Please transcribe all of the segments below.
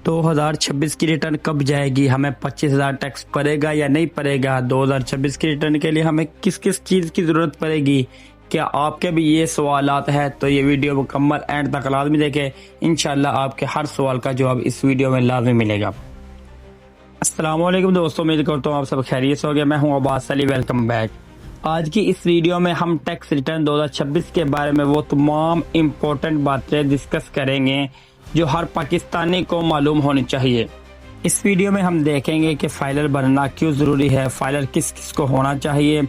2026 की रिटर्न कब जाएगी, हमें 25,000 टैक्स पड़ेगा या नहीं पड़ेगा, 2026 की रिटर्न के लिए हमें किस किस चीज़ की ज़रूरत पड़ेगी, क्या आपके भी ये सवालात हैं तो ये वीडियो मुकम्मल एंड तक लाजमी देखें। इंशाल्लाह आपके हर सवाल का जवाब इस वीडियो में लाजमी मिलेगा। अस्सलाम वालेकुम दोस्तों, उम्मीद करता हूँ आप सब खैरियत से हो गए। मैं हूँ अब्बास अली, वेलकम बैक। आज की इस वीडियो में हम टैक्स रिटर्न 2026 के बारे में वो तमाम इम्पोर्टेंट बातें डिस्कस करेंगे जो हर पाकिस्तानी को मालूम होनी चाहिए। इस वीडियो में हम देखेंगे कि फाइलर बनना क्यों ज़रूरी है, फाइलर किस किस को होना चाहिए,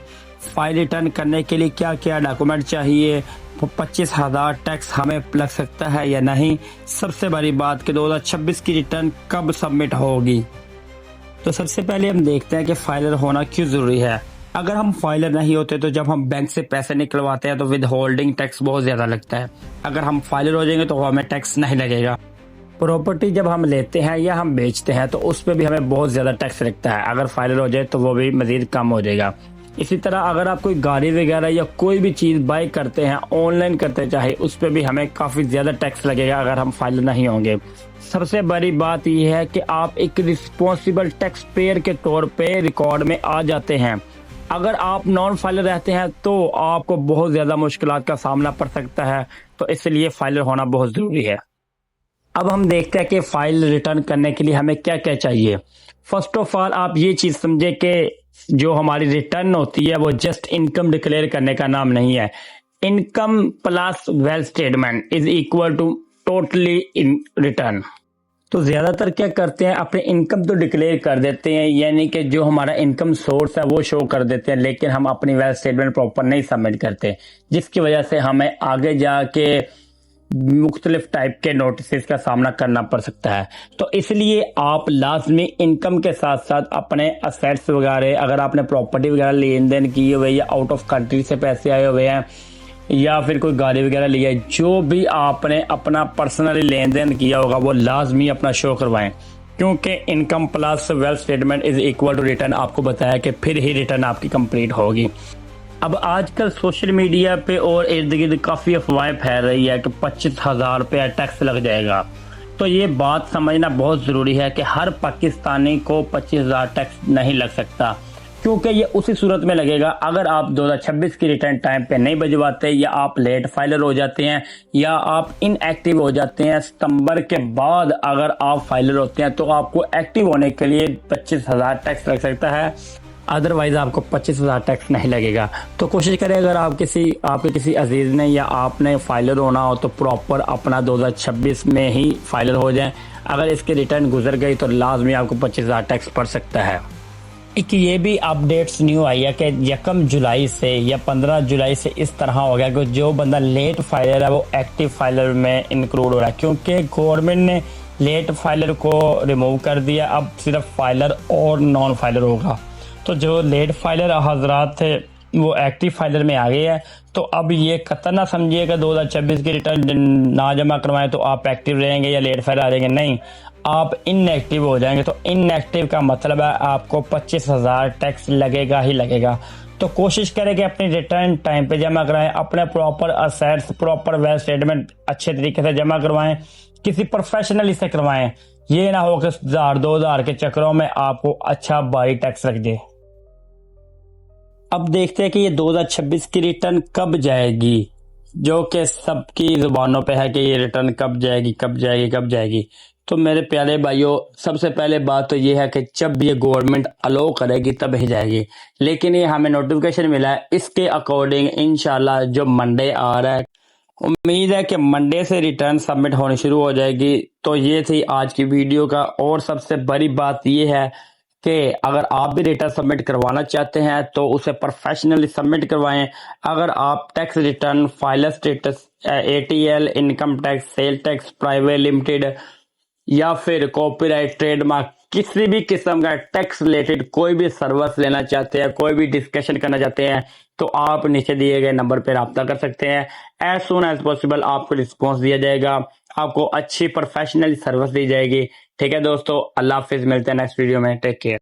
फाइल रिटर्न करने के लिए क्या क्या डॉक्यूमेंट चाहिए, 25,000 टैक्स हमें लग सकता है या नहीं, सबसे बड़ी बात कि 2026 की रिटर्न कब सबमिट होगी। तो सबसे पहले हम देखते हैं कि फाइलर होना क्यों ज़रूरी है। अगर हम फाइलर नहीं होते तो जब हम बैंक से पैसे निकलवाते हैं तो विद होल्डिंग टैक्स बहुत ज़्यादा लगता है। अगर हम फाइलर हो जाएंगे तो हमें टैक्स नहीं लगेगा। प्रॉपर्टी जब हम लेते हैं या हम बेचते हैं तो उस पर भी हमें बहुत ज़्यादा टैक्स लगता है, अगर फाइलर हो जाए तो वो भी मज़ीद कम हो जाएगा। इसी तरह अगर आप कोई गाड़ी वगैरह या कोई भी चीज़ बाय करते हैं, ऑनलाइन करते चाहे, उस पर भी हमें काफ़ी ज़्यादा टैक्स लगेगा अगर हम फाइलर नहीं होंगे। सबसे बड़ी बात यह है कि आप एक रिस्पॉन्सिबल टैक्स पेयर के तौर पे रिकॉर्ड में आ जाते हैं। अगर आप नॉन फाइलर रहते हैं तो आपको बहुत ज़्यादा मुश्किलात का सामना पड़ सकता है, तो इसलिए फाइलर होना बहुत ज़रूरी है। अब हम देखते हैं कि फाइल रिटर्न करने के लिए हमें क्या क्या चाहिए। फर्स्ट ऑफ ऑल आप ये चीज़ समझे कि जो हमारी रिटर्न होती है वो जस्ट इनकम डिक्लेयर करने का नाम नहीं है। Income plus wealth statement is equal to totally in return. तो ज़्यादातर क्या करते हैं, अपने इनकम तो डिक्लेयर कर देते हैं, यानी कि जो हमारा इनकम सोर्स है वो शो कर देते हैं, लेकिन हम अपनी वेल्थ स्टेटमेंट प्रॉपर नहीं सबमिट करते, जिसकी वजह से हमें आगे जाके मुख्तलिफ टाइप के नोटिस का सामना करना पड़ सकता है। तो इसलिए आप लाजमी इनकम के साथ साथ अपने असेट्स वगैरह, अगर आपने प्रॉपर्टी वगैरह लेन देन किए हुए या आउट ऑफ कंट्री से पैसे आए हुए हैं या फिर कोई गाड़ी वगैरह लिया है, जो भी आपने अपना पर्सनली लेन देन किया होगा वो लाजमी अपना शो करवाएं, क्योंकि income plus wealth statement is equal to return आपको बताया कि फिर ही रिटर्न आपकी कंप्लीट होगी। अब आजकल सोशल मीडिया पे और इर्द गिर्द काफ़ी अफवाहें फैल रही है कि 25,000 रुपया टैक्स लग जाएगा। तो ये बात समझना बहुत ज़रूरी है कि हर पाकिस्तानी को 25,000 टैक्स नहीं लग सकता, क्योंकि ये उसी सूरत में लगेगा अगर आप 2026 की रिटर्न टाइम पे नहीं भिजवाते, या आप लेट फाइलर हो जाते हैं, या आप इनएक्टिव हो जाते हैं। सितंबर के बाद अगर आप फाइलर होते हैं तो आपको एक्टिव होने के लिए 25,000 टैक्स लग सकता है, अदरवाइज आपको 25,000 टैक्स नहीं लगेगा। तो कोशिश करें अगर आपके किसी अजीज ने या आपने फाइलर होना हो तो प्रॉपर अपना 2026 में ही फाइलर हो जाएं। अगर इसकी रिटर्न गुजर गई तो लाजमी आपको 25,000 टैक्स पड़ सकता है। एक ये भी अपडेट्स न्यू आई है कि 1 जुलाई से या 15 जुलाई से इस तरह हो गया कि जो बंदा लेट फाइलर है वो एक्टिव फाइलर में इंक्लूड हो रहा है, क्योंकि गवर्नमेंट ने लेट फाइलर को रिमूव कर दिया। अब सिर्फ फाइलर और नॉन फाइलर होगा। तो जो लेट फाइलर हजरात थे वो एक्टिव फाइलर में आ गए हैं। तो अब ये कतई ना समझिएगा 2026 की रिटर्न ना जमा करवाएं तो आप एक्टिव रहेंगे या लेट फाइलर आ जाएंगे, नहीं, आप इनएक्टिव हो जाएंगे। तो इनएक्टिव का मतलब है आपको 25,000 टैक्स लगेगा ही लगेगा। तो कोशिश करें कि अपनी रिटर्न टाइम पे जमा कराएं, अपने proper assets, proper wealth statement अच्छे तरीके से जमा करवाएं, किसी प्रोफेशनली से करवाएं। ये ना हो कि 1,000-2,000 के चक्करों में आपको अच्छा भारी टैक्स लग जाए। अब देखते हैं कि ये 2026 की रिटर्न कब जाएगी, जो कि सबकी जुबानों पे है कि ये रिटर्न कब जाएगी, कब जाएगी, कब जाएगी। तो मेरे प्यारे भाइयों, सबसे पहले बात तो ये है कि जब ये गवर्नमेंट अलो करेगी तब ही जाएगी, लेकिन ये हमें नोटिफिकेशन मिला है, इसके अकॉर्डिंग इंशाल्लाह जो मंडे आ रहा है, उम्मीद है कि मंडे से रिटर्न सबमिट होनी शुरू हो जाएगी। तो ये थी आज की वीडियो का। और सबसे बड़ी बात ये है कि अगर आप भी रिटर्न सबमिट करवाना चाहते हैं तो उसे प्रोफेशनली सबमिट करवाएं। अगर आप tax return, filer status, ATL, income tax, sale tax, private limited या फिर कॉपीराइट, ट्रेडमार्क, किसी भी किस्म का टैक्स रिलेटेड कोई भी सर्विस लेना चाहते हैं, कोई भी डिस्कशन करना चाहते हैं, तो आप नीचे दिए गए नंबर पर रब्ता कर सकते हैं। एज सुन एज पॉसिबल आपको रिस्पॉन्स दिया जाएगा, आपको अच्छी प्रोफेशनल सर्विस दी जाएगी। ठीक है दोस्तों, अल्लाह हाफिज, मिलते हैं नेक्स्ट वीडियो में, टेक केयर।